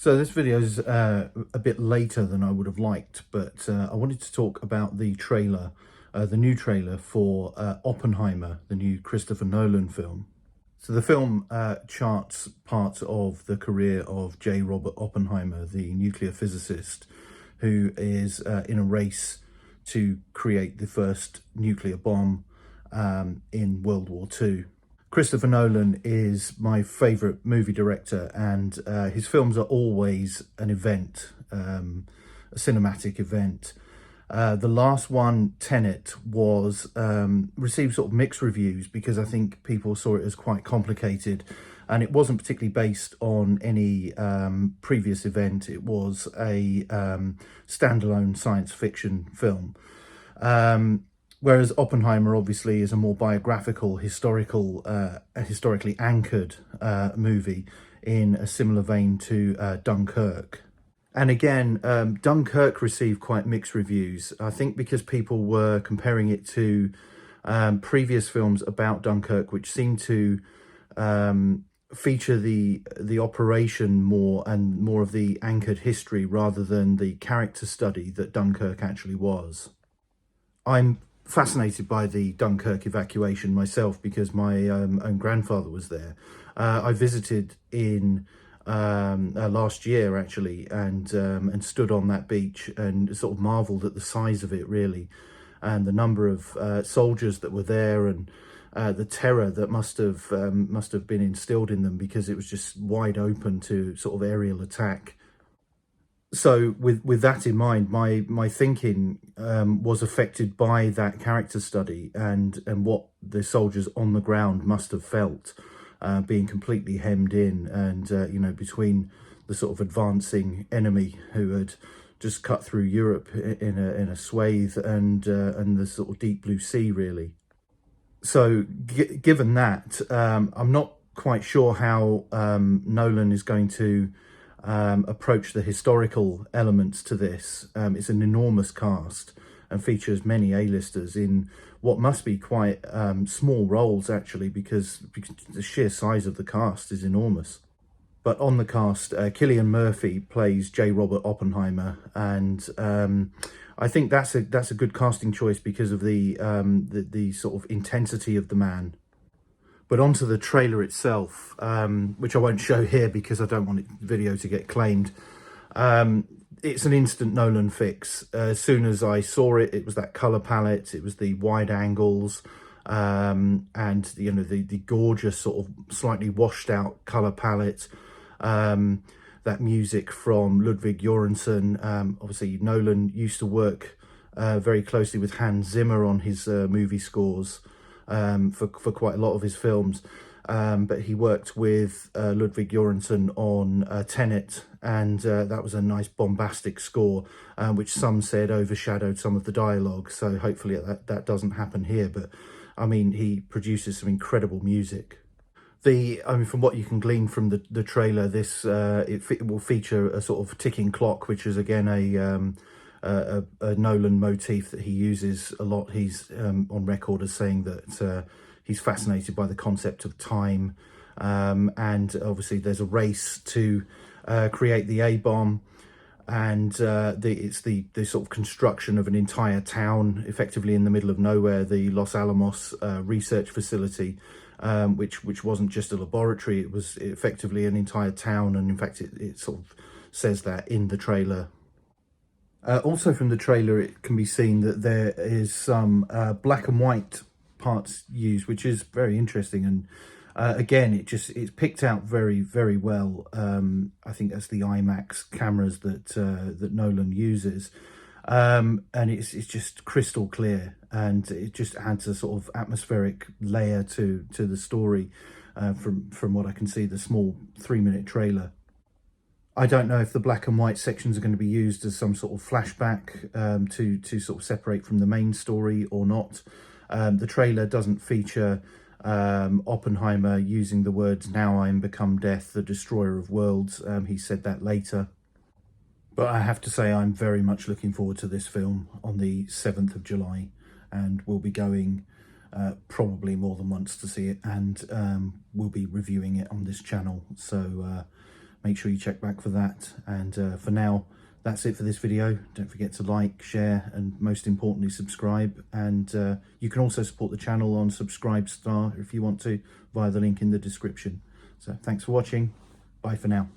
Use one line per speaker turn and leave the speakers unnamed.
So this video is a bit later than I would have liked, but I wanted to talk about the trailer, the new trailer for Oppenheimer, the new Christopher Nolan film. So the film charts part of the career of J. Robert Oppenheimer, the nuclear physicist, who is in a race to create the first nuclear bomb in World War II. Christopher Nolan is my favourite movie director, and his films are always an event, a cinematic event. The last one, Tenet, was received sort of mixed reviews because I think people saw it as quite complicated, and it wasn't particularly based on any previous event. It was a standalone science fiction film. Whereas Oppenheimer obviously is a more biographical, historically anchored movie in a similar vein to Dunkirk. And again, Dunkirk received quite mixed reviews. I think because people were comparing it to previous films about Dunkirk, which seemed to feature the operation more and more of the anchored history rather than the character study that Dunkirk actually was. I'm fascinated by the Dunkirk evacuation myself because my own grandfather was there. I visited in last year actually, and stood on that beach and sort of marvelled at the size of it really, and the number of soldiers that were there, and the terror that must have been instilled in them because it was just wide open to sort of aerial attack. So with that in mind, my thinking was affected by that character study and what the soldiers on the ground must have felt, being completely hemmed in, and between the sort of advancing enemy who had just cut through Europe in a swathe, and the sort of deep blue sea really. So given that, I'm not quite sure how Nolan is going to approach the historical elements to this. It's an enormous cast and features many A-listers in what must be quite small roles actually, because the sheer size of the cast is enormous. But on the cast, Cillian Murphy plays J. Robert Oppenheimer, and I think that's a good casting choice because of the sort of intensity of the man. But onto the trailer itself, which I won't show here because I don't want the video to get claimed. It's an instant Nolan fix. As soon as I saw it, it was that colour palette, it was the wide angles, and the gorgeous sort of slightly washed out colour palette. That music from Ludwig Göransson. Obviously, Nolan used to work very closely with Hans Zimmer on his movie scores. For quite a lot of his films, but he worked with Ludwig Göransson on Tenet, and that was a nice bombastic score, which some said overshadowed some of the dialogue, so hopefully that doesn't happen here. But I mean, he produces some incredible music. From what you can glean from the trailer, this it will feature a sort of ticking clock, which is again a Nolan motif that he uses a lot. He's on record as saying that he's fascinated by the concept of time, and obviously there's a race to create the A-bomb, and it's the sort of construction of an entire town effectively in the middle of nowhere, the Los Alamos research facility, which wasn't just a laboratory, it was effectively an entire town, and in fact it sort of says that in the trailer. Also from the trailer, it can be seen that there is some black and white parts used, which is very interesting. And again, it's picked out very, very well. I think that's the IMAX cameras that Nolan uses. And it's just crystal clear, and it just adds a sort of atmospheric layer to the story from what I can see, the small 3-minute trailer. I don't know if the black and white sections are going to be used as some sort of flashback to sort of separate from the main story or not. The trailer doesn't feature Oppenheimer using the words "Now I am become death, the destroyer of worlds." He said that later. But I have to say I'm very much looking forward to this film on the 7th of July, and we'll be going probably more than once to see it, and we'll be reviewing it on this channel. So make sure you check back for that. And for now, that's it for this video. Don't forget to like, share, and most importantly, subscribe. And you can also support the channel on Subscribestar if you want to, via the link in the description. So thanks for watching. Bye for now.